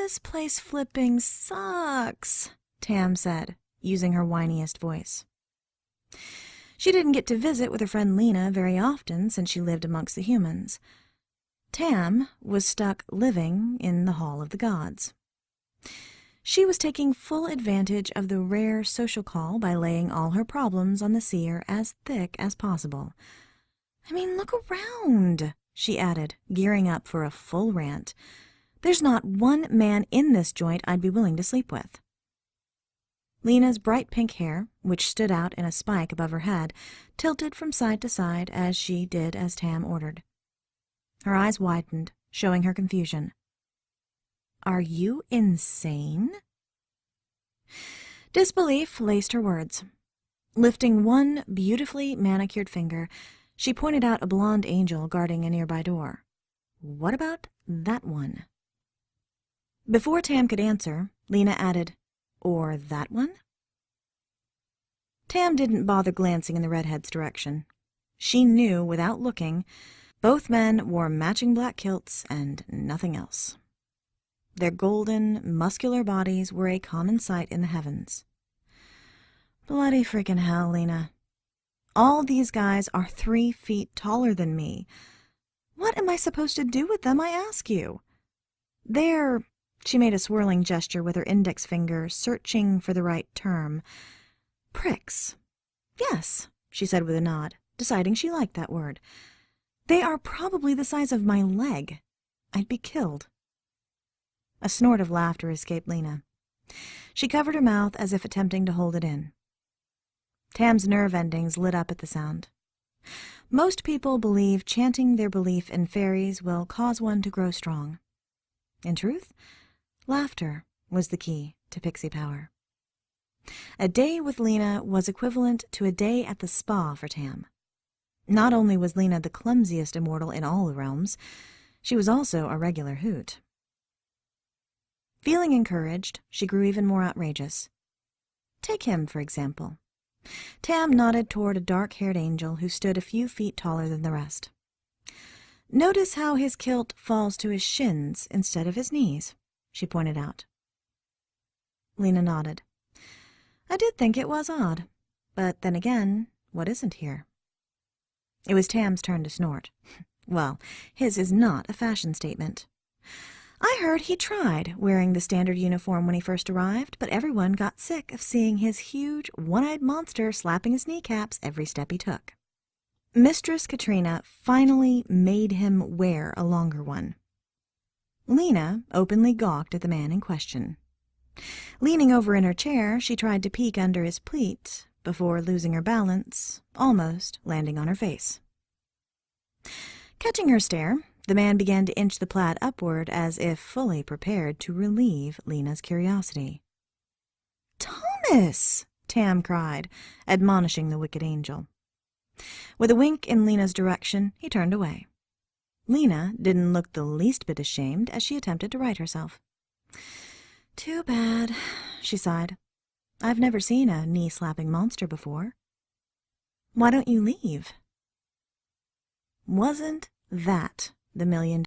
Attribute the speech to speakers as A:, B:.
A: This place flipping sucks, Tam said, using her whiniest voice. She didn't get to visit with her friend Lena very often since she lived amongst the humans. Tam was stuck living in the Hall of the Gods. She was taking full advantage of the rare social call by laying all her problems on the seer as thick as possible. I mean, look around, she added, gearing up for a full rant. There's not one man in this joint I'd be willing to sleep with. Lena's bright pink hair, which stood out in a spike above her head, tilted from side to side as she did as Tam ordered. Her eyes widened, showing her confusion. Are you insane? Disbelief laced her words. Lifting one beautifully manicured finger, she pointed out a blonde angel guarding a nearby door. What about that one? Before Tam could answer, Lena added, or that one? Tam didn't bother glancing in the redhead's direction. She knew, without looking, both men wore matching black kilts and nothing else. Their golden, muscular bodies were a common sight in the heavens. Bloody freaking hell, Lena. All these guys are 3 feet taller than me. What am I supposed to do with them, I ask you? They're... She made a swirling gesture with her index finger, searching for the right term. Pricks. Yes, she said with a nod, deciding she liked that word. They are probably the size of my leg. I'd be killed. A snort of laughter escaped Lena. She covered her mouth as if attempting to hold it in. Tam's nerve endings lit up at the sound. Most people believe chanting their belief in fairies will cause one to grow strong. In truth, laughter was the key to pixie power. A day with Lena was equivalent to a day at the spa for Tam. Not only was Lena the clumsiest immortal in all the realms, she was also a regular hoot. Feeling encouraged, she grew even more outrageous. Take him, for example. Tam nodded toward a dark-haired angel who stood a few feet taller than the rest. Notice how his kilt falls to his shins instead of his knees, she pointed out. Lena nodded. I did think it was odd, but then again, what isn't here? It was Tam's turn to snort. Well, his is not a fashion statement. I heard he tried wearing the standard uniform when he first arrived, but everyone got sick of seeing his huge, one-eyed monster slapping his kneecaps every step he took. Mistress Katrina finally made him wear a longer one. Lena openly gawked at the man in question. Leaning over in her chair, she tried to peek under his pleat before losing her balance, almost landing on her face. Catching her stare, the man began to inch the plaid upward as if fully prepared to relieve Lena's curiosity. Thomas! Tam cried, admonishing the wicked angel. With a wink in Lena's direction, he turned away. Lena didn't look the least bit ashamed as she attempted to right herself. Too bad, she sighed. I've never seen a knee-slapping monster before. Why don't you leave? Wasn't that the $1 million